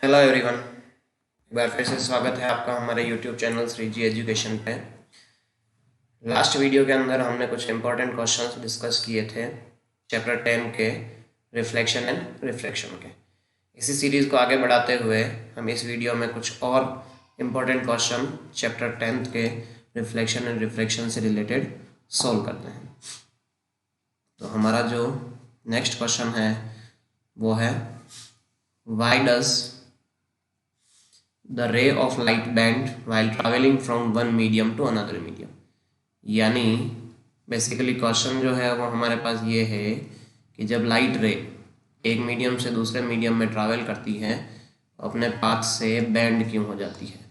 Hello everyone, एक बार फिर से स्वागत है आपका हमारे यूट्यूब चैनल श्री जी एजुकेशन पे। लास्ट वीडियो के अंदर हमने कुछ इंपॉर्टेंट क्वेश्चंस डिस्कस किए थे चैप्टर 10 के रिफ्लेक्शन एंड रिफ्रैक्शन के। इसी सीरीज़ को आगे बढ़ाते हुए हम इस वीडियो में कुछ और इम्पोर्टेंट क्वेश्चन चैप्टर 10 के रिफ्लेक्शन एंड रिफ्रैक्शन से रिलेटेड सॉल्व करते हैं। तो हमारा जो नेक्स्ट क्वेश्चन है वो है, why does the ray of light bend while traveling from one medium to another medium। यानी बेसिकली क्वेश्चन जो है वो हमारे पास ये है कि जब लाइट रे एक मीडियम से दूसरे मीडियम में ट्रैवल करती है तो अपने पाथ से बेंड क्यों हो जाती है।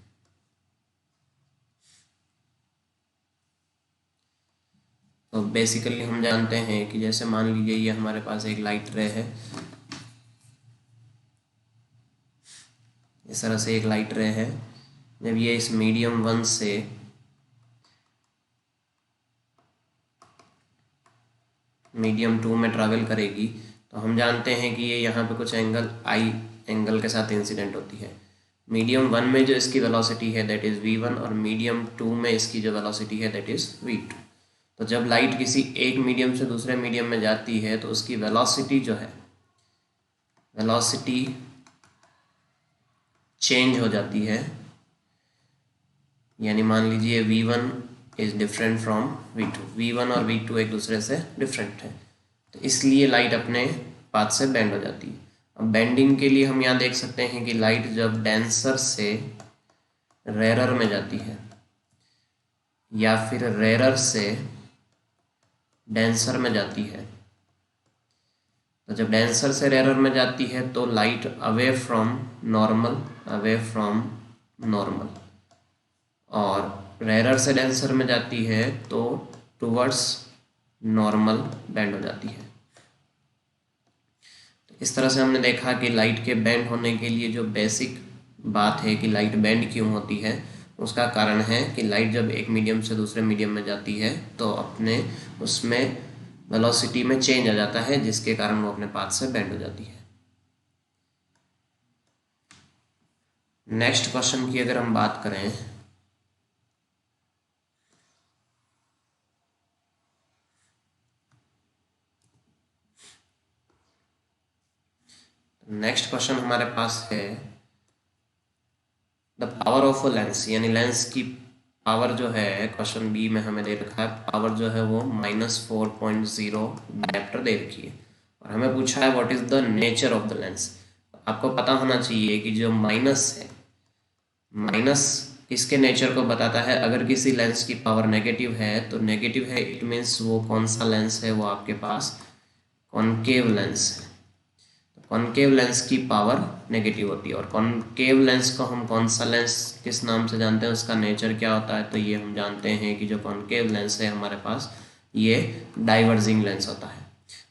तो बेसिकली हम जानते हैं कि जैसे मान लीजिए ये हमारे पास एक लाइट रे है, इस तरह से एक लाइट रे है। जब ये इस मीडियम 1 से मीडियम 2 में ट्रैवल करेगी तो हम जानते हैं कि ये यहाँ पे कुछ एंगल आई एंगल के साथ इंसिडेंट होती है। मीडियम 1 में जो इसकी वेलोसिटी है दैट इज़ v1 और मीडियम 2 में इसकी जो वेलोसिटी है दैट इज़ v2। तो जब लाइट किसी एक मीडियम से दूसरे मीडियम में जाती है तो उसकी वेलोसिटी जो है वेलोसिटी चेंज हो जाती है। यानी मान लीजिए v1 is different from v2, v1 और v2 एक दूसरे से डिफरेंट है, तो इसलिए लाइट अपने पाथ से बेंड हो जाती है। अब बेंडिंग के लिए हम यहाँ देख सकते हैं कि लाइट जब डेंसर से रेरर में जाती है या फिर रेरर से डेंसर में जाती है, तो जब डेंसर से रेरर में जाती है तो लाइट अवे फ्रॉम नॉर्मल और रेरर से डेंसर में जाती है तो टुवर्ड्स नॉर्मल बेंड हो जाती है। तो इस तरह से हमने देखा कि लाइट के बेंड होने के लिए जो बेसिक बात है कि लाइट बेंड क्यों होती है, उसका कारण है कि लाइट जब एक मीडियम से दूसरे मीडियम में जाती है तो अपने उसमें वेलोसिटी में चेंज आ जाता है, जिसके कारण वो अपने पाथ से बेंड हो जाती है। नेक्स्ट क्वेश्चन की अगर हम बात करें, नेक्स्ट क्वेश्चन हमारे पास है the power of a lens, यानी लेंस की पावर जो है क्वेश्चन बी में हमें दे रखा है, पावर जो है वो -4.0 डायप्टर दे रखी है और हमें पूछा है what is the nature of the lens. आपको पता होना चाहिए कि जो माइनस है, माइनस इसके नेचर को बताता है। अगर किसी लेंस की पावर नेगेटिव है तो नेगेटिव है, इट मीन्स वो कौन सा लेंस है, वो आपके पास कॉनकेव लेंस है। कॉनकेव लेंस की पावर नेगेटिव होती है और कॉनकेव लेंस को हम कौन सा लेंस किस नाम से जानते हैं, उसका नेचर क्या होता है, तो ये हम जानते हैं कि जो कॉनकेव लेंस है हमारे पास ये डाइवर्जिंग लेंस होता है।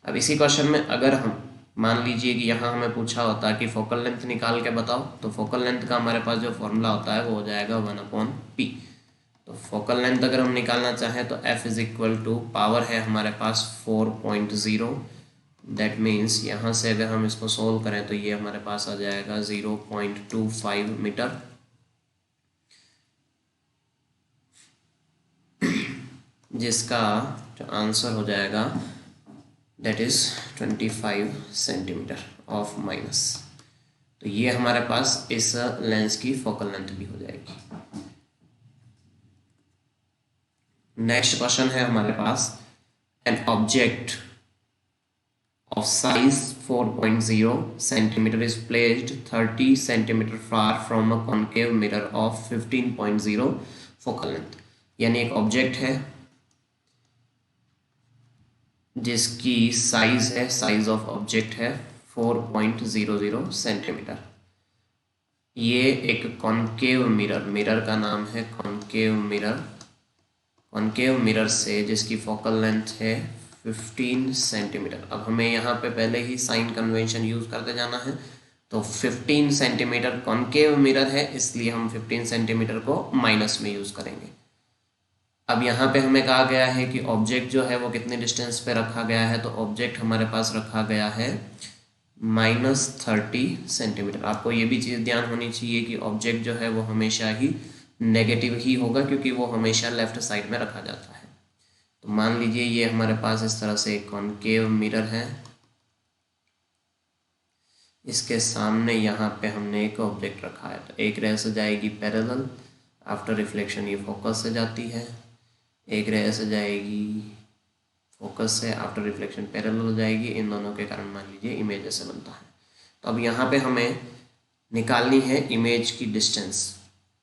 अब इसी क्वेश्चन में अगर हम मान लीजिए कि यहाँ हमें पूछा होता है कि फोकल लेंथ निकाल के बताओ, तो फोकल लेंथ का हमारे पास जो फॉर्मूला होता है वो हो जाएगा 1/p। तो फोकल लेंथ अगर हम निकालना चाहें तो f is equal to power है हमारे पास 4.0, दैट मीन्स यहाँ से अगर हम इसको सोल्व करें तो ये हमारे पास आ जाएगा 0.25 मीटर, जिसका जो आंसर हो जाएगा that is 25 centimetre of minus. तो ये हमारे पास इस लेंस की फोकल लेंथ भी हो जाएगी। नेक्स्ट क्वेश्चन है हमारे पास, an object of size 4.0 centimeter is placed 30 centimeter far from a concave mirror of 15.0 focal length। यानी एक ऑब्जेक्ट है जिसकी साइज है, साइज ऑफ ऑब्जेक्ट है 4.00 सेंटीमीटर। ये एक कॉनकेव मिरर, मिरर का नाम है कॉनकेव मिरर, कॉनकेव मिरर से जिसकी फोकल लेंथ है 15 सेंटीमीटर। अब हमें यहाँ पे पहले ही साइन कन्वेंशन यूज़ करते जाना है, तो 15 सेंटीमीटर कॉनकेव मिरर है इसलिए हम 15 सेंटीमीटर को माइनस में यूज़ करेंगे। अब यहाँ पे हमें कहा गया है कि ऑब्जेक्ट जो है वो कितने डिस्टेंस पे रखा गया है, तो ऑब्जेक्ट हमारे पास रखा गया है -30 सेंटीमीटर। आपको ये भी चीज़ ध्यान होनी चाहिए कि ऑब्जेक्ट जो है वो हमेशा ही नेगेटिव ही होगा, क्योंकि वो हमेशा लेफ्ट साइड में रखा जाता है। तो मान लीजिए ये हमारे पास इस तरह से एक कॉनकेव मिरर है, इसके सामने यहाँ पे हमने एक ऑब्जेक्ट रखा है। तो एक रे से जाएगी पैरेलल, आफ्टर रिफ्लेक्शन ये फोकस से जाती है, एक रे से जाएगी फोकस से, आफ्टर रिफ्लेक्शन पैरेलल हो जाएगी। इन दोनों के कारण मान लीजिए इमेज ऐसे बनता है। तो अब यहाँ पे हमें निकालनी है इमेज की डिस्टेंस।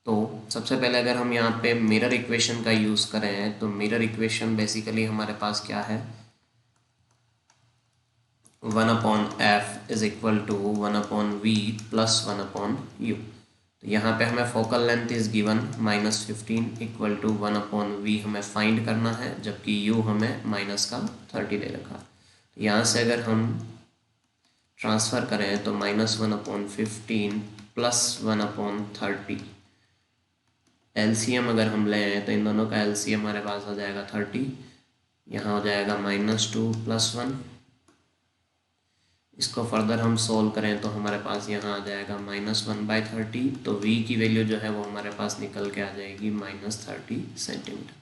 तो सबसे पहले अगर हम यहाँ पे मिरर इक्वेशन का यूज़ करें तो मिरर इक्वेशन बेसिकली हमारे पास क्या है, 1/f is equal to 1/v plus 1/u। तो यहाँ पे हमें focal length is given -15 equal to 1/v हमें फाइंड करना है, जबकि u हमें -30 दे रखा। तो यहाँ से अगर हम ट्रांसफ़र करें तो -1/15 प्लस 1/30 एलसीएम अगर हम लें तो इन दोनों का एलसीएम हमारे पास आ जाएगा 30, यहाँ हो जाएगा -2 + 1। इसको फर्दर हम सोल्व करें तो हमारे पास यहाँ आ जाएगा -1/30। तो v की वैल्यू जो है वो हमारे पास निकल के आ जाएगी -30 सेंटीमीटर।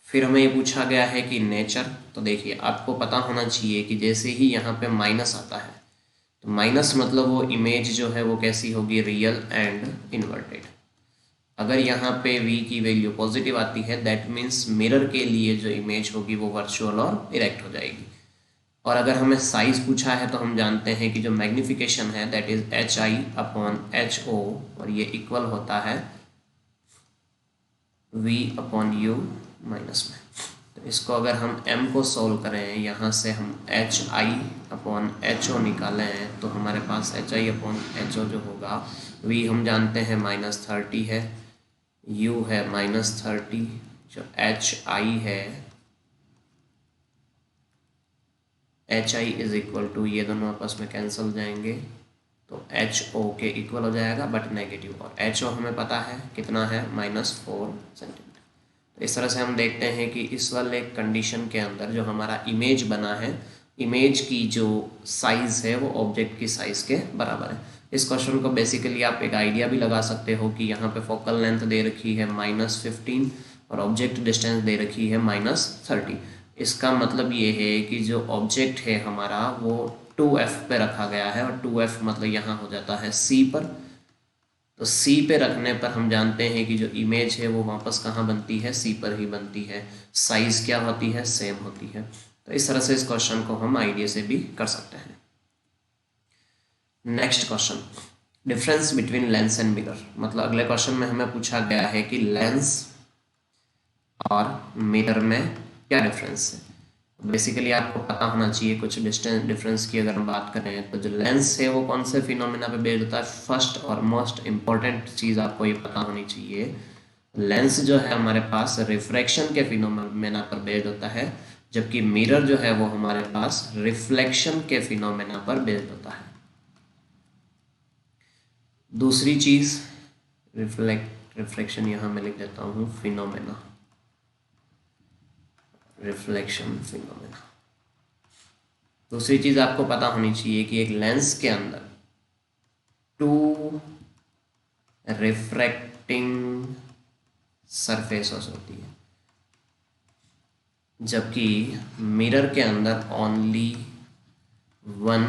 फिर हमें ये पूछा गया है कि नेचर। तो देखिए आपको पता होना चाहिए कि जैसे ही यहाँ पे माइनस आता है तो माइनस मतलब वो इमेज जो है वो कैसी होगी, रियल एंड इन्वर्टेड। अगर यहाँ पे v की वैल्यू पॉजिटिव आती है दैट मीन्स मिरर के लिए जो इमेज होगी वो वर्चुअल और इरेक्ट हो जाएगी। और अगर हमें साइज पूछा है तो हम जानते हैं कि जो मैग्निफिकेशन है दैट इज HI/HO और ये इक्वल होता है V/U माइनस में। तो इसको अगर हम m को सोल्व करें, यहाँ से हम HI/HO निकालें तो हमारे पास HI/HO जो होगा, v हम जानते हैं -30 है, u है -30, जो HI है HI इज इक्वल टू, ये दोनों आपस में कैंसिल हो जाएंगे तो HO के इक्वल हो जाएगा बट नेगेटिव, और HO हमें पता है कितना है, -4 सेंटीमीटर। तो इस तरह से हम देखते हैं कि इस वाले कंडीशन के अंदर जो हमारा इमेज बना है, इमेज की जो साइज़ है वो ऑब्जेक्ट की साइज़ के बराबर है। इस क्वेश्चन को बेसिकली आप एक आइडिया भी लगा सकते हो कि यहाँ पे फोकल लेंथ दे रखी है -15 और ऑब्जेक्ट डिस्टेंस दे रखी है -30। इसका मतलब ये है कि जो ऑब्जेक्ट है हमारा वो 2f पे रखा गया है, और 2f मतलब यहाँ हो जाता है c पर। तो c पे रखने पर हम जानते हैं कि जो इमेज है वो वापस कहाँ बनती है, c पर ही बनती है। साइज़ क्या होती है, सेम होती है। तो इस तरह से इस क्वेश्चन को हम आइडिया से भी कर सकते हैं। Next question, difference between lens and mirror. मतलब अगले क्वेश्चन में हमें पूछा गया है कि लेंस और मिरर में क्या डिफरेंस है। बेसिकली आपको पता होना चाहिए कुछ डिफरेंस की अगर हम बात करें तो जो लेंस है वो कौन से फिनोमेना पे बेस्ड होता है। फर्स्ट और मोस्ट इम्पॉर्टेंट चीज़ आपको ये पता होनी चाहिए, लेंस जो है हमारे पास रिफ्रैक्शन के फिनोमेना पर बेस्ड होता है, जबकि मिरर जो है वो हमारे पास रिफ्लेक्शन के फिनोमेना पर बेस्ड होता है। दूसरी चीज़ रिफ्लेक्शन यहाँ मैं लिख देता हूँ फिनोमेना, रिफ्लेक्शन फिनोमेना। दूसरी चीज़ आपको पता होनी चाहिए कि एक लेंस के अंदर 2 रिफ्रैक्टिंग सरफेसेस होती है, जबकि मिरर के अंदर ओनली 1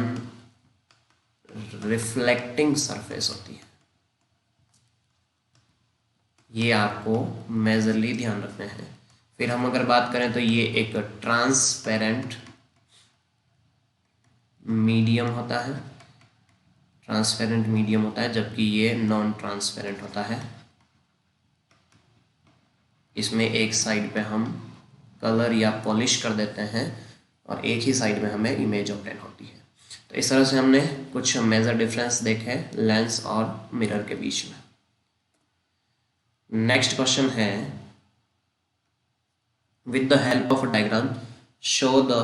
रिफ्लेक्टिंग सरफेस होती है। ये आपको मेजरली ध्यान रखना है। फिर हम अगर बात करें तो ये एक ट्रांसपेरेंट मीडियम होता है, ट्रांसपेरेंट मीडियम होता है, जबकि ये नॉन ट्रांसपेरेंट होता है। इसमें एक साइड पे हम कलर या पॉलिश कर देते हैं और एक ही साइड में हमें इमेज ऑब्टेन होती है। तो इस तरह से हमने कुछ मेजर डिफरेंस देखे लेंस और मिरर के बीच में। नेक्स्ट क्वेश्चन है, with the help of a diagram show the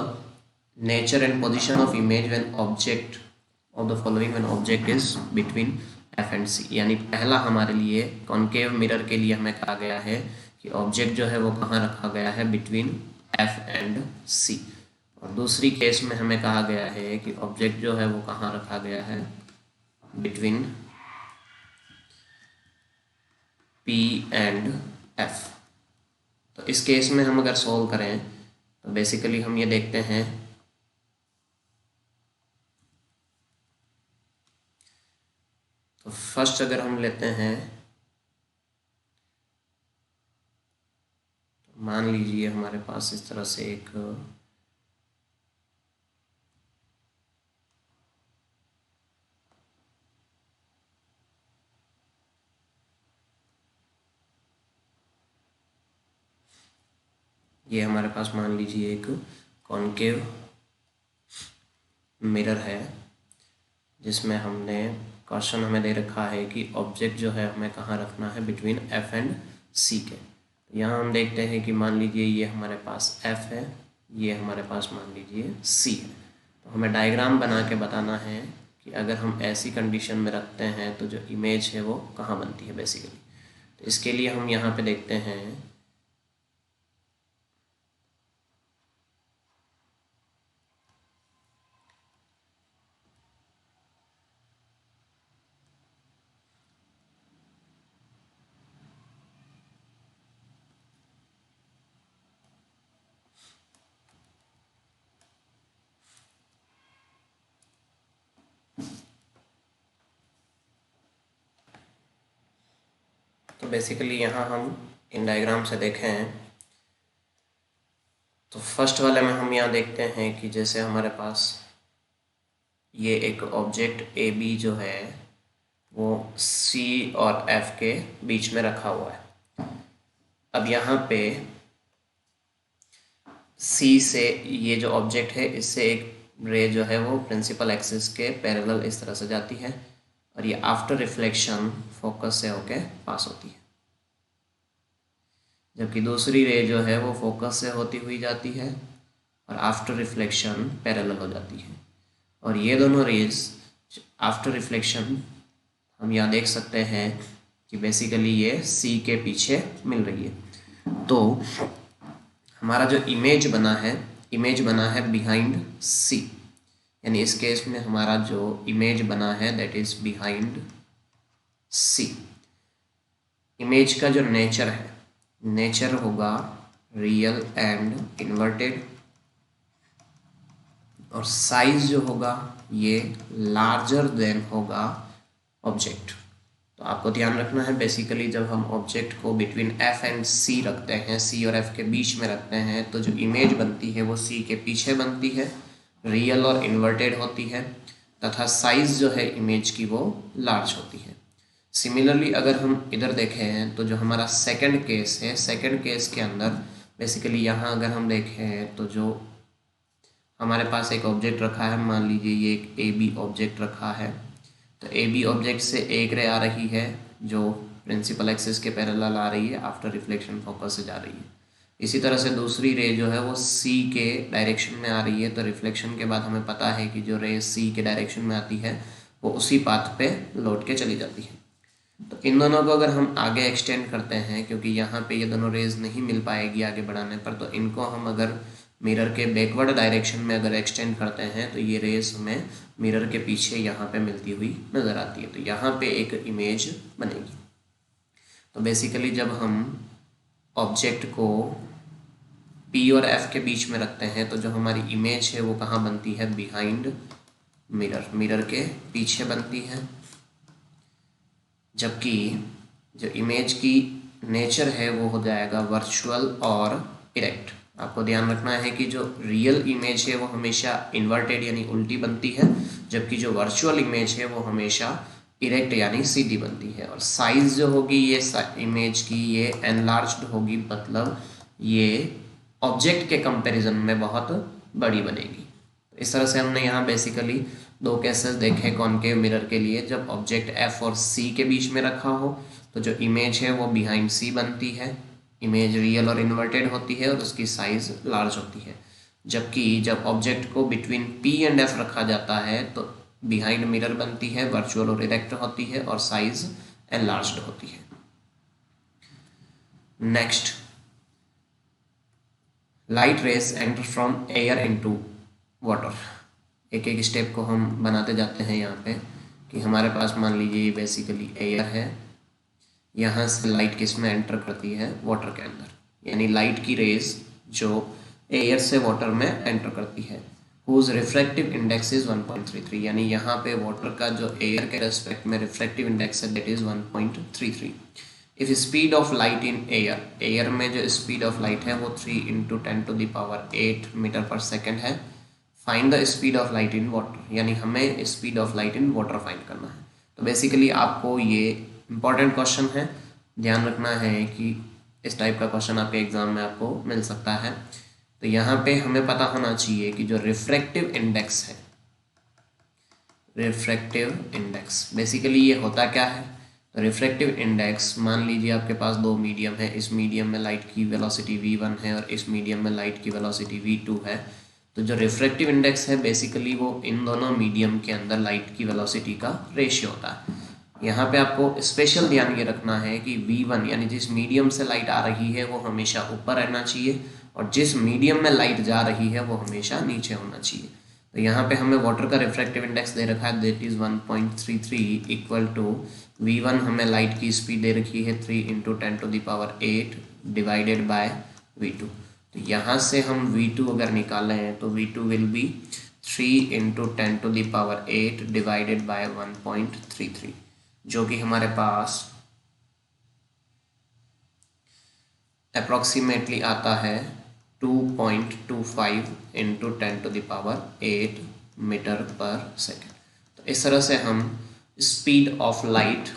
nature and position of image when object of the following when object is between f and c। यानी पहला हमारे लिए concave mirror के लिए हमें कहा गया है कि ऑब्जेक्ट जो है वो कहाँ रखा गया है, बिटवीन f एंड c। और दूसरी केस में हमें कहा गया है कि ऑब्जेक्ट जो है वो कहाँ रखा गया है, बिटवीन P एंड F। तो इस केस में हम अगर सॉल्व करें तो बेसिकली हम ये देखते हैं, तो फर्स्ट अगर हम लेते हैं, तो मान लीजिए हमारे पास इस तरह से एक ये हमारे पास मान लीजिए एक कॉन्केव मिरर है, जिसमें हमने क्वेश्चन हमें दे रखा है कि ऑब्जेक्ट जो है हमें कहाँ रखना है, बिटवीन F एंड C के। तो यहाँ हम देखते हैं कि मान लीजिए ये हमारे पास F है, ये हमारे पास मान लीजिए C है। तो हमें डायग्राम बना के बताना है कि अगर हम ऐसी कंडीशन में रखते हैं तो जो इमेज है वो कहाँ बनती है बेसिकली। तो इसके लिए हम यहाँ पे देखते हैं, तो बेसिकली यहाँ हम इन डायग्राम से देखें तो फर्स्ट वाले में हम यहाँ देखते हैं कि जैसे हमारे पास ये एक ऑब्जेक्ट ए बी जो है वो C और F के बीच में रखा हुआ है। अब यहाँ पे C से ये जो ऑब्जेक्ट है इससे एक रे जो है वो प्रिंसिपल एक्सिस के पैरेलल इस तरह से जाती है और ये आफ्टर रिफ्लेक्शन फोकस से होके पास होती है, जबकि दूसरी रे जो है वो फोकस से होती हुई जाती है और आफ्टर रिफ्लेक्शन पैरेलल हो जाती है। और ये दोनों रेज आफ्टर रिफ्लेक्शन हम यहाँ देख सकते हैं कि बेसिकली ये C के पीछे मिल रही है। तो हमारा जो इमेज बना है बिहाइंड C, यानी इस केस में हमारा जो इमेज बना है that is behind C। Image का जो नेचर होगा रियल एंड इन्वर्टेड, और साइज जो होगा ये लार्जर देन होगा ऑब्जेक्ट। तो आपको ध्यान रखना है बेसिकली जब हम ऑब्जेक्ट को बिटवीन F एंड C रखते हैं, C और F के बीच में रखते हैं, तो जो इमेज बनती है वो C के पीछे बनती है, रियल और इन्वर्टेड होती है, तथा साइज जो है इमेज की वो लार्ज होती है। सिमिलरली अगर हम इधर देखें तो जो हमारा सेकंड केस है, सेकंड केस के अंदर बेसिकली यहाँ अगर हम देखें तो जो हमारे पास एक ऑब्जेक्ट रखा है, मान लीजिए ये एक AB ऑब्जेक्ट रखा है, तो AB ऑब्जेक्ट से एक रे आ रही है जो प्रिंसिपल एक्सिस के पैरेलल आ रही है, आफ्टर रिफ्लेक्शन फोकस से जा रही है। इसी तरह से दूसरी रे जो है वो C के डायरेक्शन में आ रही है, तो रिफ्लेक्शन के बाद हमें पता है कि जो रे C के डायरेक्शन में आती है वो उसी पाथ पे लौट के चली जाती है। तो इन दोनों को अगर हम आगे एक्सटेंड करते हैं, क्योंकि यहाँ पे ये दोनों रेज नहीं मिल पाएगी आगे बढ़ाने पर, तो इनको हम अगर मिरर के बैकवर्ड डायरेक्शन में अगर एक्सटेंड करते हैं तो ये रेज हमें मिरर के पीछे यहाँ पे मिलती हुई नज़र आती है, तो यहाँ पे एक इमेज बनेगी। तो बेसिकली जब हम ऑब्जेक्ट को P और F के बीच में रखते हैं तो जो हमारी इमेज है वो कहाँ बनती है, बिहाइंड मिरर के पीछे बनती है, जबकि जो इमेज की नेचर है वो हो जाएगा वर्चुअल और इरेक्ट। आपको ध्यान रखना है कि जो रियल इमेज है वो हमेशा इन्वर्टेड यानी उल्टी बनती है, जबकि जो वर्चुअल इमेज है वो हमेशा इरेक्ट यानी सीधी बनती है। और साइज जो होगी ये इमेज की ये एनलार्ज्ड होगी, मतलब ये ऑब्जेक्ट के कंपैरिजन में बहुत बड़ी बनेगी। इस तरह से हमने यहाँ बेसिकली दो केसेस देखे कॉनकेव मिरर के लिए, जब ऑब्जेक्ट F और C के बीच में रखा हो तो जो इमेज है वो बिहाइंड C बनती है, इमेज रियल और इन्वर्टेड होती है और उसकी साइज लार्ज होती है, जबकि जब ऑब्जेक्ट को बिटवीन P एंड F रखा जाता है तो बिहाइंड मिरर बनती है, वर्चुअल और इरेक्ट होती है और साइज एनलार्ज्ड होती है। Next, light rays enter from air into water. एक एक स्टेप को हम बनाते जाते हैं यहाँ पे कि हमारे पास मान लीजिए ये बेसिकली एयर है, यहाँ से लाइट किस में एंटर करती है, वाटर के अंदर, यानी लाइट की रेज जो एयर से वाटर में एंटर करती है, हुज रिफ्रैक्टिव इंडेक्स इज 1.33, यानी यहाँ पे वाटर का जो एयर के रेस्पेक्ट में रिफ्रैक्टिव इंडेक्स है that is 1.33। If speed of light in air, air में जो स्पीड ऑफ लाइट है वो 3 × 10⁸ मीटर पर सेकेंड है। Find the speed of light in water, यानी हमें speed of light in water find करना है। तो बेसिकली आपको ये इंपॉर्टेंट क्वेश्चन है, ध्यान रखना है कि इस टाइप का क्वेश्चन आपके एग्जाम में आपको मिल सकता है। तो यहाँ पे हमें पता होना चाहिए कि जो रिफ्रैक्टिव इंडेक्स है, रिफ्रैक्टिव इंडेक्स बेसिकली ये होता क्या है। तो रिफ्रैक्टिव इंडेक्स, मान लीजिए आपके पास दो मीडियम है, इस मीडियम में लाइट की वेलोसिटी v1 है और इस मीडियम में लाइट की वेलोसिटी v2 है। तो जो रिफ्रैक्टिव इंडेक्स है बेसिकली वो इन दोनों मीडियम के अंदर लाइट की वेलोसिटी का रेशियो होता है। यहाँ पे आपको स्पेशल ध्यान ये रखना है कि v1 यानी जिस मीडियम से लाइट आ रही है वो हमेशा ऊपर रहना चाहिए और जिस मीडियम में लाइट जा रही है वो हमेशा नीचे होना चाहिए। तो यहाँ पे हमें वाटर का रिफ्रैक्टिव इंडेक्स दे रखा है that is 1.33 equal to v1 हमें लाइट की स्पीड दे रखी है 3 × 10⁸ डिवाइडेड बाय v2। तो यहाँ से हम v2 अगर निकालें तो v2 will be 3 × 10⁸ divided by 1.33, जो कि हमारे पास अप्रॉक्सीमेटली आता है 2.25 × 10⁸ मीटर पर सेकेंड। तो इस तरह से हम speed of light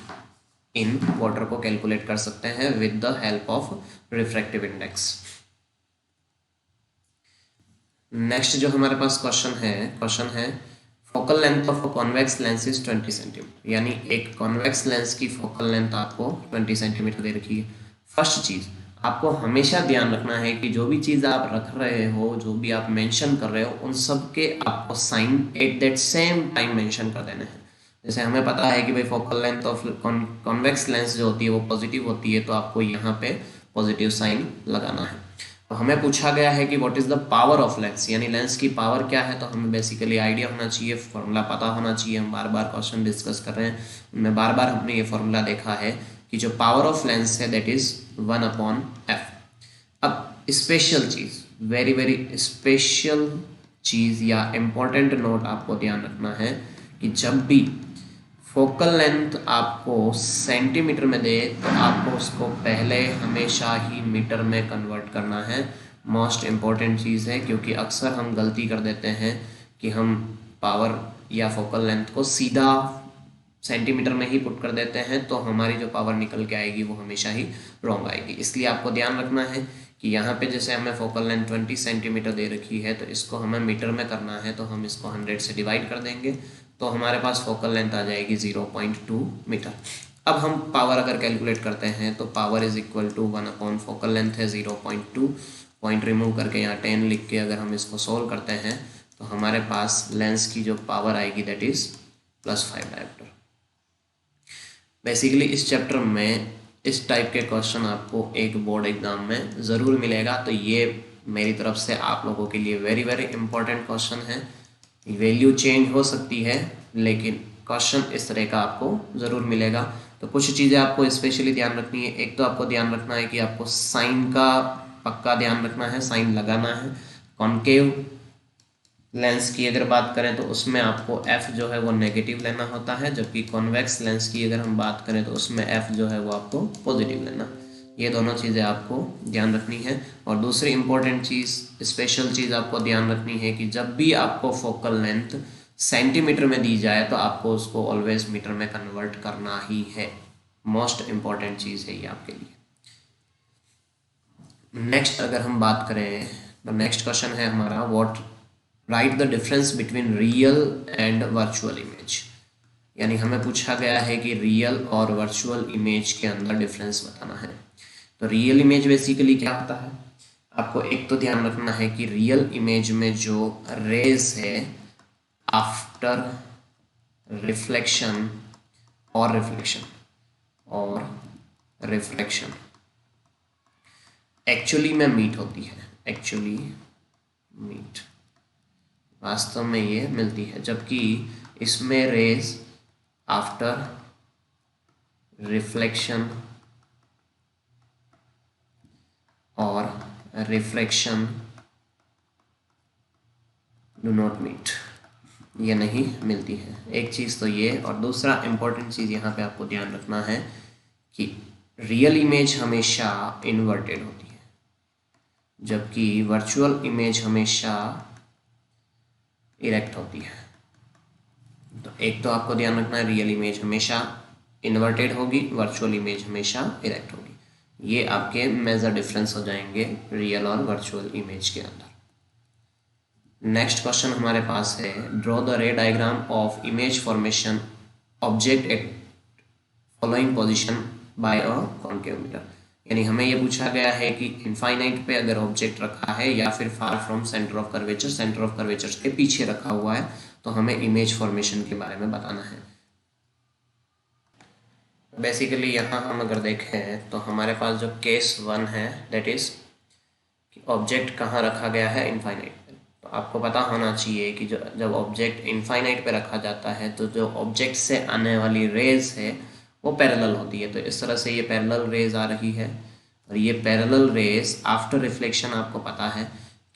in water को कैलकुलेट कर सकते हैं with the help of refractive index. Next जो हमारे पास क्वेश्चन है focal length of a convex lens is 20 centimetre, यानी एक कॉन्वेक्स लेंस की फोकल लेंथ आपको 20 सेंटीमीटर दे रखी है। फर्स्ट चीज़ आपको हमेशा ध्यान रखना है कि जो भी चीज़ आप रख रहे हो, जो भी आप मेंशन कर रहे हो, उन सब के आपको sign at that same time mention कर देने हैं। जैसे हमें पता है कि भाई focal length of convex lens जो होती है वो पॉजिटिव होती है, तो आपको यहाँ पे पॉजिटिव साइन लगाना है। तो हमें पूछा गया है कि what is the power of lens, यानी लेंस की पावर क्या है। तो हमें बेसिकली आइडिया होना चाहिए, फॉर्मूला पता होना चाहिए। हम बार बार क्वेश्चन डिस्कस कर रहे हैं, उनमें बार बार हमने ये फॉर्मूला देखा है कि जो पावर ऑफ लेंस है दैट इज़ 1/f। अब स्पेशल चीज़, वेरी वेरी स्पेशल चीज़ या इम्पोर्टेंट नोट आपको ध्यान रखना है कि जब भी फोकल लेंथ आपको सेंटीमीटर में दे तो आपको उसको पहले हमेशा ही मीटर में कन्वर्ट करना है। मोस्ट इम्पॉर्टेंट चीज़ है, क्योंकि अक्सर हम गलती कर देते हैं कि हम पावर या फोकल लेंथ को सीधा सेंटीमीटर में ही पुट कर देते हैं, तो हमारी जो पावर निकल के आएगी वो हमेशा ही रॉन्ग आएगी। इसलिए आपको ध्यान रखना है कि यहाँ पे जैसे हमें फोकल लेंथ 20 सेंटीमीटर दे रखी है, तो इसको हमें मीटर में करना है, तो हम इसको 100 से डिवाइड कर देंगे, तो हमारे पास फोकल लेंथ आ जाएगी 0.2 मीटर। अब हम पावर अगर कैलकुलेट करते हैं तो power is equal to 1/, focal length है 0.2, पॉइंट रिमूव करके यहाँ 10 लिख के अगर हम इसको सोल्व करते हैं तो हमारे पास लेंस की जो पावर आएगी दैट इज़ +5 डायोप्टर। बेसिकली इस चैप्टर में इस टाइप के क्वेश्चन आपको एक बोर्ड एग्जाम में ज़रूर मिलेगा, तो ये मेरी तरफ से आप लोगों के लिए वेरी वेरी इंपॉर्टेंट क्वेश्चन है। वैल्यू चेंज हो सकती है लेकिन क्वेश्चन इस तरह का आपको ज़रूर मिलेगा। तो कुछ चीज़ें आपको स्पेशली ध्यान रखनी है। एक तो आपको ध्यान रखना है कि आपको साइन का पक्का ध्यान रखना है, साइन लगाना है। कॉन्केव लेंस की अगर बात करें तो उसमें आपको f जो है वो नेगेटिव लेना होता है, जबकि कॉन्वेक्स लेंस की अगर हम बात करें तो उसमें f जो है वो आपको पॉजिटिव लेना। ये दोनों चीज़ें आपको ध्यान रखनी है। और दूसरी इंपॉर्टेंट चीज़, स्पेशल चीज़ आपको ध्यान रखनी है कि जब भी आपको फोकल लेंथ सेंटीमीटर में दी जाए तो आपको उसको ऑलवेज मीटर में कन्वर्ट करना ही है। मोस्ट इम्पॉर्टेंट चीज़ है ये आपके लिए। नेक्स्ट अगर हम बात करें तो नेक्स्ट क्वेश्चन है हमारा what right the difference between real and virtual image, यानी हमें पूछा गया है कि रियल और वर्चुअल इमेज के अंदर डिफरेंस बताना है। तो रियल इमेज बेसिकली क्या होता है, आपको एक तो ध्यान रखना है कि रियल इमेज में जो रेज है आफ्टर रिफ्लेक्शन और रिफ्लेक्शन एक्चुअली में मीट होती है, एक्चुअली मीट वास्तव में ये मिलती है, जबकि इसमें रेज आफ्टर रिफ्लेक्शन और रिफ्रैक्शन डू नॉट मीट, ये नहीं मिलती है। एक चीज़ तो ये, और दूसरा इम्पोर्टेंट चीज़ यहाँ पे आपको ध्यान रखना है कि रियल इमेज हमेशा इन्वर्टेड होती है, जबकि वर्चुअल इमेज हमेशा इरेक्ट होती है। तो एक तो आपको ध्यान रखना है, रियल इमेज हमेशा इन्वर्टेड होगी, वर्चुअल इमेज हमेशा इरेक्ट होगी। ये आपके मेजर डिफरेंस हो जाएंगे रियल और वर्चुअल इमेज के अंदर। नेक्स्ट क्वेश्चन हमारे पास है, ड्रॉ द रे diagram of image formation object at following position by a concave mirror. यानी हमें ये पूछा गया है कि इनफाइनाइट पे अगर ऑब्जेक्ट रखा है या फिर far from centre of curvature, centre of curvature के पीछे रखा हुआ है, तो हमें इमेज फॉर्मेशन के बारे में बताना है। बेसिकली यहाँ हम अगर देखें तो हमारे पास जो केस 1 है, दैट इज कि ऑब्जेक्ट कहाँ रखा गया है, इनफाइनाइट पे। तो आपको पता होना चाहिए कि जो जब ऑब्जेक्ट इनफाइनाइट पे रखा जाता है तो जो ऑब्जेक्ट से आने वाली रेज है वो पैरेलल होती है। तो इस तरह से ये पैरेलल रेज आ रही है, और ये पैरेलल रेज आफ्टर रिफ्लेक्शन, आपको पता है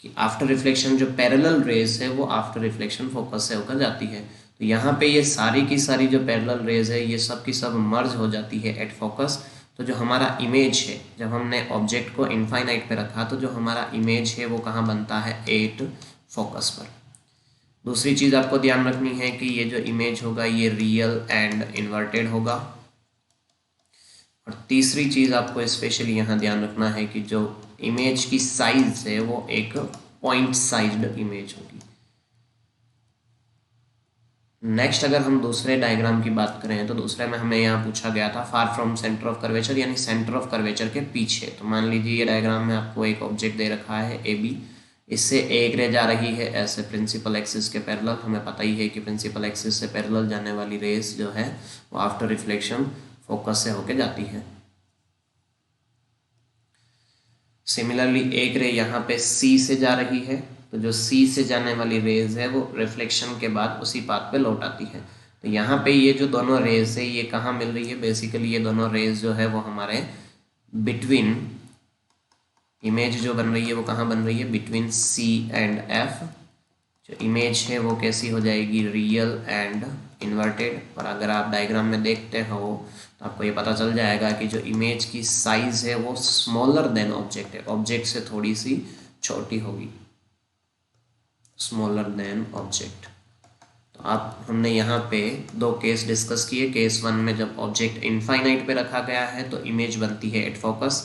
कि आफ्टर रिफ्लेक्शन जो पैरेलल रेज है वो आफ्टर रिफ्लेक्शन फोकस से होकर जाती है। तो यहाँ पे ये सारी की सारी जो पैरेलल रेज है ये सब की सब मर्ज हो जाती है एट फोकस। तो जो हमारा इमेज है, जब हमने ऑब्जेक्ट को इनफाइनाइट पे रखा तो जो हमारा इमेज है वो कहाँ बनता है, एट फोकस पर। दूसरी चीज़ आपको ध्यान रखनी है कि ये जो इमेज होगा ये रियल एंड इन्वर्टेड होगा। और तीसरी चीज़ आपको स्पेशली यहाँ ध्यान रखना है कि जो इमेज की साइज है वो एक पॉइंट साइज्ड इमेज होगी। नेक्स्ट अगर हम दूसरे डायग्राम की बात करें तो दूसरे में हमें यहाँ पूछा गया था far from centre of curvature, यानी सेंटर ऑफ कर्वेचर के पीछे। तो मान लीजिए ये डायग्राम में आपको एक ऑब्जेक्ट दे रखा है ए बी, इससे एक रे जा रही है ऐसे प्रिंसिपल एक्सिस के पैरेलल। हमें पता ही है कि प्रिंसिपल एक्सिस से पैरेलल जाने वाली रेस जो है वो आफ्टर रिफ्लेक्शन फोकस से होके जाती है। सिमिलरली एक रे यहाँ पे सी से जा रही है, तो जो सी से जाने वाली रेज है वो रिफ्लेक्शन के बाद उसी पाथ पे लौट आती है। तो यहाँ पे ये जो दोनों रेज है ये कहाँ मिल रही है, बेसिकली ये दोनों रेज जो है वो हमारे बिटवीन, इमेज जो बन रही है वो कहाँ बन रही है, बिटवीन सी एंड एफ। जो इमेज है वो कैसी हो जाएगी, रियल एंड इन्वर्टेड। और अगर आप डायग्राम में देखते हो तो आपको ये पता चल जाएगा कि जो इमेज की साइज है वो स्मॉलर देन ऑब्जेक्ट है, ऑब्जेक्ट से थोड़ी सी छोटी होगी, स्मॉलर देन ऑब्जेक्ट। तो आप हमने यहाँ पे दो केस डिस्कस किए। केस 1 में जब ऑब्जेक्ट इनफाइनाइट पे रखा गया है तो इमेज बनती है एट फोकस,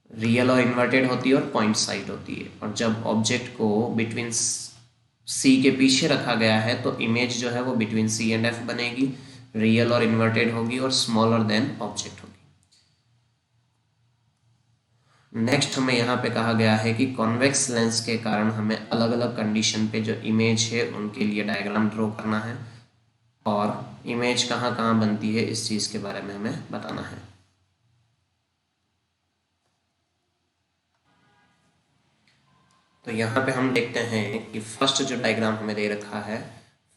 रियल और इन्वर्टेड होती है और पॉइंट साइड होती है। और जब ऑब्जेक्ट को बिटवीन सी के पीछे रखा गया है तो इमेज जो है वो बिटवीन सी एंड एफ बनेगी, रियल और इन्वर्टेड होगी और स्मॉलर देन ऑब्जेक्ट होगी। नेक्स्ट हमें यहाँ पे कहा गया है कि कॉन्वेक्स लेंस के कारण हमें अलग अलग कंडीशन पे जो इमेज है उनके लिए डायग्राम ड्रॉ करना है, और इमेज कहाँ कहाँ बनती है इस चीज़ के बारे में हमें बताना है। तो यहाँ पे हम देखते हैं कि फर्स्ट जो डायग्राम हमें दे रखा है,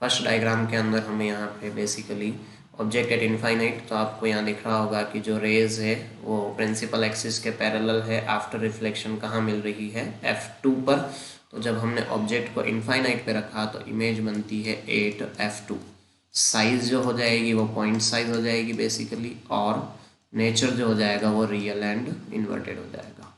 फर्स्ट डायग्राम के अंदर हमें यहाँ पे बेसिकली ऑब्जेक्ट एट इनफाइनाइट, तो आपको यहाँ दिख रहा होगा कि जो रेज है वो प्रिंसिपल एक्सिस के पैरेलल है, आफ्टर रिफ्लेक्शन कहाँ मिल रही है, F2 पर। तो जब हमने ऑब्जेक्ट को इनफाइनाइट पे रखा तो इमेज बनती है 8F2। साइज जो हो जाएगी वो पॉइंट साइज हो जाएगी बेसिकली, और नेचर जो हो जाएगा वो रियल एंड इन्वर्टेड हो जाएगा।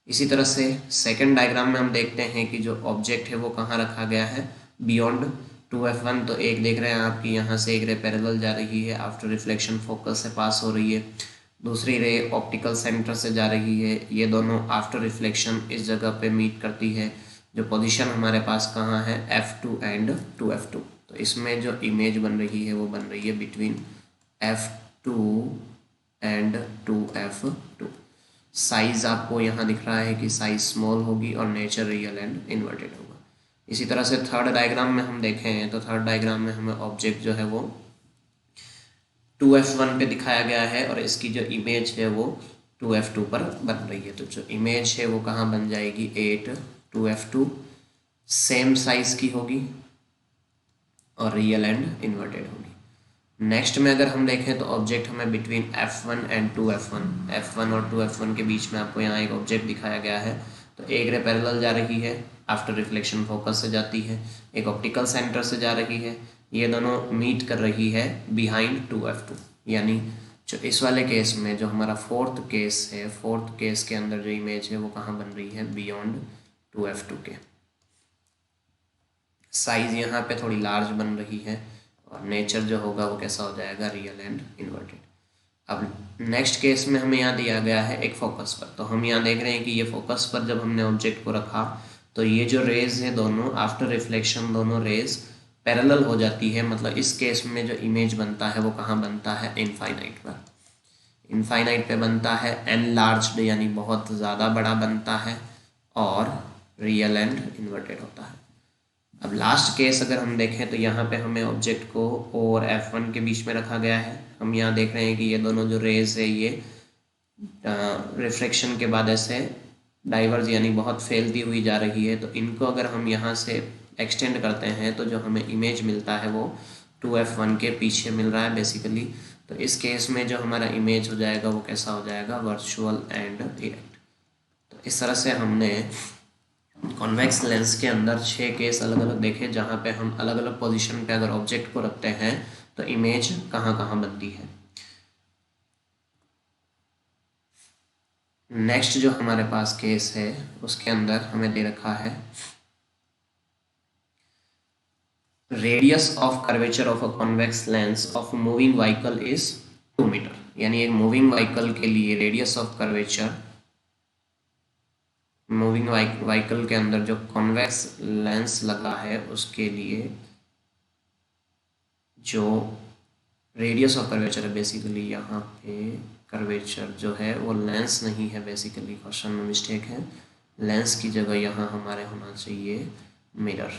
इसी तरह से सेकंड डायग्राम में हम देखते हैं कि जो ऑब्जेक्ट है वो कहाँ रखा गया है, बियॉन्ड 2F1। तो एक देख रहे हैं आपकी यहाँ से एक रे पैरेलल जा रही है, आफ्टर रिफ्लेक्शन फोकस से पास हो रही है, दूसरी रे ऑप्टिकल सेंटर से जा रही है। ये दोनों आफ्टर रिफ्लेक्शन इस जगह पे मीट करती है। जो पोजीशन हमारे पास कहाँ है, F2 एंड 2F2। तो इसमें जो इमेज बन रही है वो बन रही है between F2 and 2F2। Size आपको यहाँ दिख रहा है कि साइज स्मॉल होगी और नेचर रियल एंड इन्वर्टेड होगा। इसी तरह से थर्ड डायग्राम में हम देखें तो थर्ड डायग्राम में हमें ऑब्जेक्ट जो है वो 2F1 पे दिखाया गया है और इसकी जो इमेज है वो 2F2 पर बन रही है। तो जो इमेज है वो कहाँ बन जाएगी, 8 2F2। सेम साइज की होगी और रियल एंड इन्वर्टेड होगी। नेक्स्ट में अगर हम देखें तो ऑब्जेक्ट हमें between F1 and 2F1, F1 और 2F1 के बीच में आपको यहाँ एक ऑब्जेक्ट दिखाया गया है। तो एक रे पैरेलल जा रही है, आफ्टर रिफ्लेक्शन फोकस से जाती है, एक ऑप्टिकल सेंटर से जा रही है, ये दोनों मीट कर रही है बिहाइंड 2F2। यानी जो इस वाले केस में जो हमारा फोर्थ केस है, फोर्थ केस के अंदर जो इमेज है वो कहाँ बन रही है, बियॉन्ड 2F2 के। साइज यहाँ पे थोड़ी लार्ज बन रही है और नेचर जो होगा वो कैसा हो जाएगा, रियल एंड इन्वर्टेड। अब नेक्स्ट केस में हमें यहाँ दिया गया है एक फोकस पर। तो हम यहाँ देख रहे हैं कि ये फोकस पर जब हमने ऑब्जेक्ट को रखा तो ये जो रेज है दोनों आफ्टर रिफ्लेक्शन दोनों रेज पैरेलल हो जाती है। मतलब इस केस में जो इमेज बनता है वो कहाँ बनता है, इनफाइनाइट पर। इनफाइनाइट पे बनता है, एनलार्ज्ड यानी बहुत ज़्यादा बड़ा बनता है और रियल एंड इन्वर्टेड होता है। अब लास्ट केस अगर हम देखें तो यहाँ पे हमें ऑब्जेक्ट को और F1 के बीच में रखा गया है। हम यहाँ देख रहे हैं कि ये दोनों जो रेज है ये रिफ्लेक्शन के बाद ऐसे डाइवर्ज यानी बहुत फैलती हुई जा रही है। तो इनको अगर हम यहाँ से एक्सटेंड करते हैं तो जो हमें इमेज मिलता है वो 2F1 के पीछे मिल रहा है बेसिकली। तो इस केस में जो हमारा इमेज हो जाएगा वो कैसा हो जाएगा, वर्चुअल एंड इरेक्ट। तो इस तरह से हमने कॉन्वेक्स लेंस के अंदर 6 केस अलग अलग देखे जहाँ पे हम अलग अलग पोजीशन पे अगर ऑब्जेक्ट को रखते हैं तो इमेज कहाँ कहाँ बनती है। नेक्स्ट जो हमारे पास केस है उसके अंदर हमें दे रखा है radius of curvature of a convex lens of moving vehicle is 2 metre. यानी एक मूविंग व्हीकल के लिए radius of curvature, moving vehicle के अंदर जो कॉन्वेक्स लेंस लगा है उसके लिए जो रेडियस ऑफ कर्वेचर है, बेसिकली यहाँ पे कर्वेचर जो है वो लेंस नहीं है, बेसिकली क्वेश्चन में मिस्टेक है। लेंस की जगह यहाँ हमारे होना चाहिए मिरर,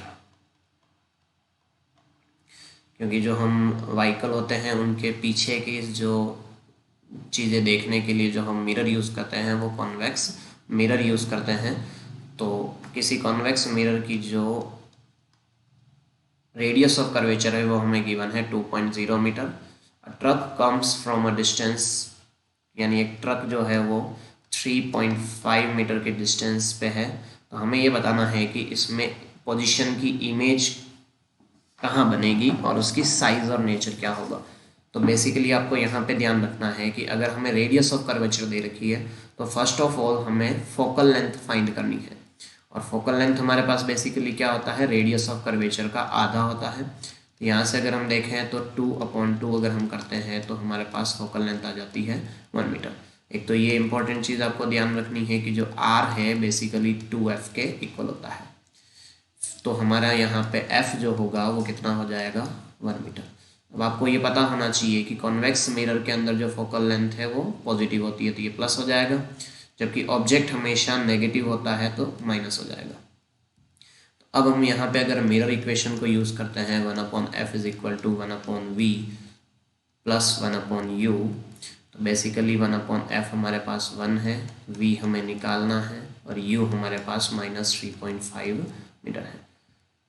क्योंकि जो हम व्हीकल होते हैं उनके पीछे की जो चीज़ें देखने के लिए जो हम मिरर यूज़ करते हैं वो कॉन्वेक्स मिरर यूज़ करते हैं। तो किसी कॉन्वेक्स मिरर की जो रेडियस ऑफ कर्वेचर है वो हमें गिवन है 2.0 metre. Truck comes from a distance, यानी एक ट्रक जो है वो 3.5 मीटर के डिस्टेंस पे है। तो हमें ये बताना है कि इसमें पोजीशन की इमेज कहाँ बनेगी और उसकी साइज़ और नेचर क्या होगा। तो बेसिकली आपको यहाँ पे ध्यान रखना है कि अगर हमें रेडियस ऑफ कर्वेचर दे रखी है तो फर्स्ट ऑफ ऑल हमें फोकल लेंथ फाइंड करनी है। और फोकल लेंथ हमारे पास बेसिकली क्या होता है, रेडियस ऑफ कर्वेचर का आधा होता है। तो यहाँ से अगर हम देखें तो 2/2 अगर हम करते हैं तो हमारे पास फोकल लेंथ आ जाती है 1 मीटर। एक तो ये इंपॉर्टेंट चीज़ आपको ध्यान रखनी है कि जो R है बेसिकली 2F के इक्वल होता है। तो हमारा यहाँ पे F जो होगा वो कितना हो जाएगा, 1 मीटर। अब आपको ये पता होना चाहिए कि कॉन्वेक्स मिरर के अंदर जो फोकल लेंथ है वो पॉजिटिव होती है तो ये प्लस हो जाएगा, जबकि ऑब्जेक्ट हमेशा नेगेटिव होता है तो माइनस हो जाएगा। तो अब हम यहाँ पे अगर मिरर इक्वेशन को यूज़ करते हैं 1/f is equal to 1/v plus 1/u, तो बेसिकली 1/f हमारे पास 1 है, v हमें निकालना है और u हमारे पास -3.5 मीटर है।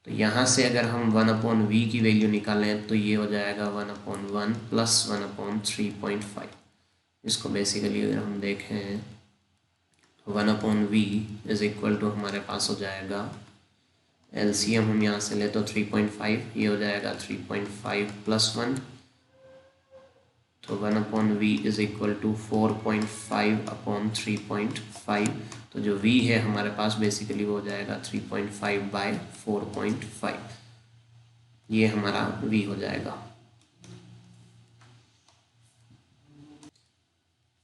तो यहाँ से अगर हम 1/v की वैल्यू निकालें तो ये हो जाएगा 1/1 प्लस 1/3.5। इसको बेसिकली अगर हम देखें तो 1/v इज इक्वल टू हमारे पास हो जाएगा, एलसीएम हम यहाँ से ले तो 3.5, ये हो जाएगा 3.5 प्लस 1, तो 1/v इज इक्वल टू 4.5/3.5। तो जो v है हमारे पास बेसिकली वो हो जाएगा 3.5/4.5, ये हमारा v हो जाएगा,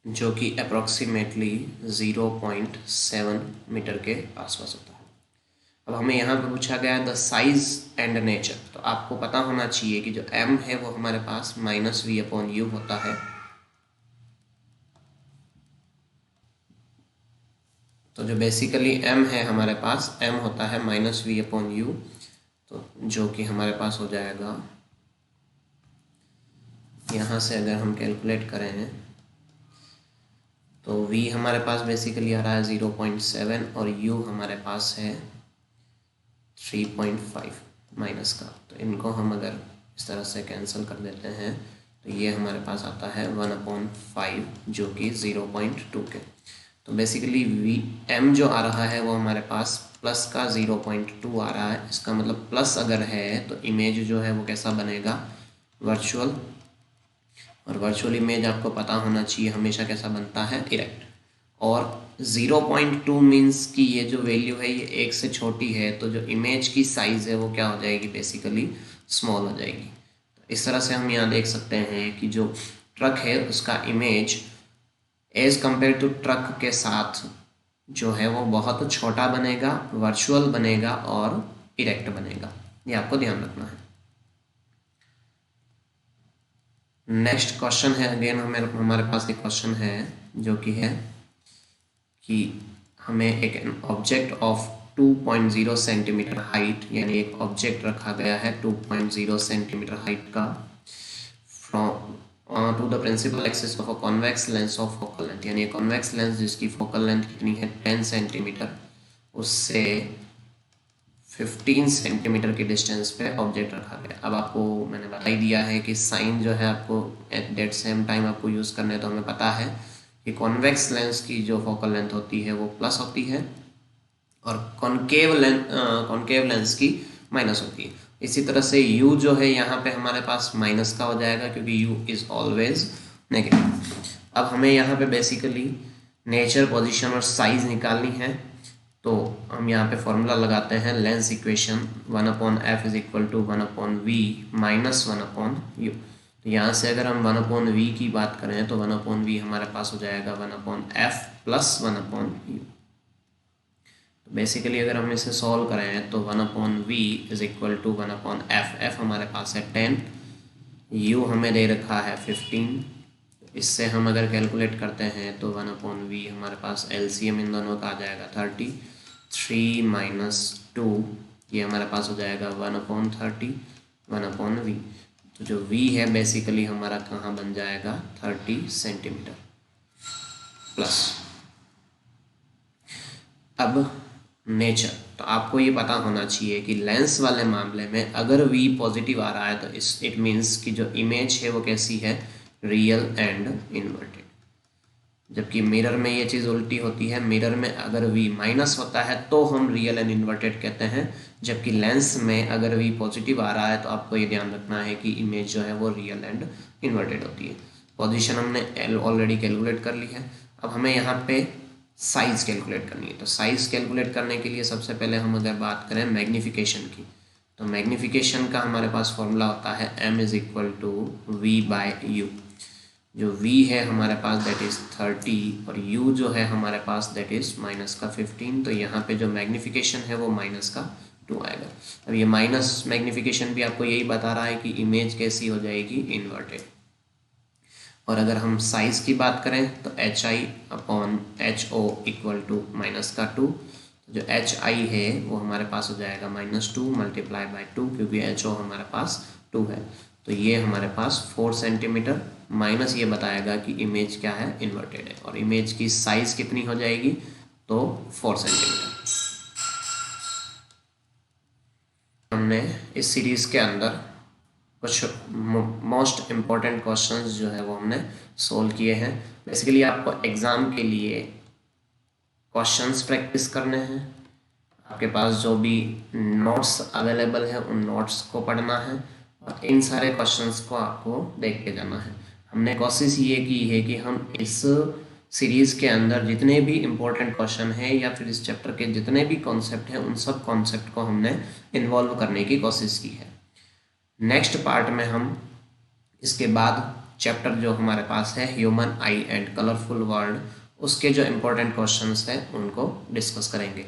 जो कि अप्रॉक्सीमेटली 0.7 मीटर के आसपास होता है। अब हमें यहाँ पे पूछा गया द साइज एंड नेचर। तो आपको पता होना चाहिए कि जो m है वो हमारे पास -v/u होता है। तो जो बेसिकली m है हमारे पास m होता है -v/u, तो जो कि हमारे पास हो जाएगा, यहाँ से अगर हम कैलकुलेट करें तो v हमारे पास बेसिकली आ रहा है 0.7 और u हमारे पास है 3.5 माइनस का, तो इनको हम अगर इस तरह से कैंसिल कर देते हैं तो ये हमारे पास आता है 1/5 जो कि 0.2 के। तो बेसिकली वी एम जो आ रहा है वो हमारे पास प्लस का 0.2 आ रहा है। इसका मतलब प्लस अगर है तो इमेज जो है वो कैसा बनेगा, वर्चुअल। और वर्चुअल इमेज आपको पता होना चाहिए हमेशा कैसा बनता है, इरेक्ट। और 0.2 मीन्स कि ये जो वैल्यू है ये 1 से छोटी है, तो जो इमेज की साइज़ है वो क्या हो जाएगी, बेसिकली स्मॉल हो जाएगी। तो इस तरह से हम यहाँ देख सकते हैं कि जो ट्रक है उसका image as compare to truck के साथ जो है वो बहुत छोटा बनेगा, वर्चुअल बनेगा और इरेक्ट बनेगा। ये आपको ध्यान रखना है। नेक्स्ट क्वेश्चन है, अगेन हमारे पास एक क्वेश्चन है जो कि है कि हमें एक ऑब्जेक्ट ऑफ 2.0 सेंटीमीटर हाइट, यानी एक ऑब्जेक्ट रखा गया है 2.0 सेंटीमीटर हाइट का from to the principal axis of a convex lens of focal length, यानी कॉन्वेक्स लेंस जिसकी फोकल लेंथ कितनी है 10 सेंटीमीटर, उससे 15 सेंटीमीटर के डिस्टेंस पे ऑब्जेक्ट रखा गया। अब आपको मैंने बता ही दिया है कि साइन जो है आपको एट दैट सेम टाइम आपको यूज़ करना है। तो हमें पता है कि कॉन्वेक्स लेंस की जो फोकल लेंथ होती है वो प्लस होती है और कॉन्केव लेंस की माइनस होती है। इसी तरह से u जो है यहाँ पे हमारे पास माइनस का हो जाएगा क्योंकि u इज़ ऑलवेज नेगेटिव। अब हमें यहाँ पे बेसिकली नेचर, पोजीशन और साइज निकालनी है। तो हम यहाँ पे फॉर्मूला लगाते हैं lens equation 1/f is equal to 1/v minus 1/u। तो यहाँ से अगर हम 1/v की बात करें तो 1/v हमारे पास हो जाएगा 1/f प्लस 1/u। तो बेसिकली अगर हम इसे सॉल्व करें तो 1/v is equal to 1/f, f हमारे पास है 10, u हमें दे रखा है 15। इससे हम अगर कैलकुलेट करते हैं तो 1/v हमारे पास LCM इन दोनों का आ जाएगा 30, 3 माइनस 2 ये हमारे पास हो जाएगा 1/30 1/v। तो जो v है बेसिकली हमारा कहाँ बन जाएगा 30 सेंटीमीटर प्लस। अब नेचर, तो आपको ये पता होना चाहिए कि लेंस वाले मामले में अगर v पॉजिटिव आ रहा है तो इट मीन्स कि जो इमेज है वो कैसी है, रियल एंड इन्वर्टेड। जबकि मिरर में ये चीज़ उल्टी होती है, मिरर में अगर v माइनस होता है तो हम रियल एंड इन्वर्टेड कहते हैं, जबकि लेंस में अगर v पॉजिटिव आ रहा है तो आपको ये ध्यान रखना है कि इमेज जो है वो रियल एंड इन्वर्टेड होती है। पोजीशन हमने ऑलरेडी कैलकुलेट कर ली है। अब हमें यहाँ पे साइज़ कैलकुलेट करनी है। तो साइज़ कैलकुलेट करने के लिए सबसे पहले हम अगर बात करें मैग्नीफिकेशन की, तो मैग्नीफिकेशन का हमारे पास फॉर्मूला होता है m is equal to v/u। जो v है हमारे पास दैट इज़ 30 और u जो है हमारे पास दैट इज़ माइनस का 15। तो यहाँ पे जो मैग्नीफिकेशन है वो माइनस का 2 आएगा। अब ये माइनस मैग्नीफिकेशन भी आपको यही बता रहा है कि इमेज कैसी हो जाएगी, इन्वर्टेड। और अगर हम साइज़ की बात करें तो HI/HO इक्वल टू माइनस का 2। जो HI है वो हमारे पास हो जाएगा -2 मल्टीप्लाई बाय 2 क्योंकि HO हमारे पास 2 है। तो ये हमारे पास 4 सेंटीमीटर माइनस ये बताएगा कि इमेज क्या है, इन्वर्टेड है। और इमेज की साइज़ कितनी हो जाएगी, तो 4 सेंटीमीटर। हमने इस सीरीज़ के अंदर कुछ मोस्ट इम्पॉर्टेंट क्वेश्चंस जो है वो हमने सोल्व किए हैं। बेसिकली आपको एग्ज़ाम के लिए क्वेश्चंस प्रैक्टिस करने हैं। आपके पास जो भी नोट्स अवेलेबल है उन नोट्स को पढ़ना है और इन सारे क्वेश्चंस को आपको देख के जाना है। हमने कोशिश ये की है कि हम इस सीरीज़ के अंदर जितने भी इम्पोर्टेंट क्वेश्चन हैं या फिर इस चैप्टर के जितने भी कॉन्सेप्ट हैं उन सब कॉन्सेप्ट को हमने इन्वॉल्व करने की कोशिश की है। नेक्स्ट पार्ट में हम इसके बाद चैप्टर जो हमारे पास है human I and colourful world, उसके जो इम्पोर्टेंट क्वेश्चंस हैं उनको डिस्कस करेंगे।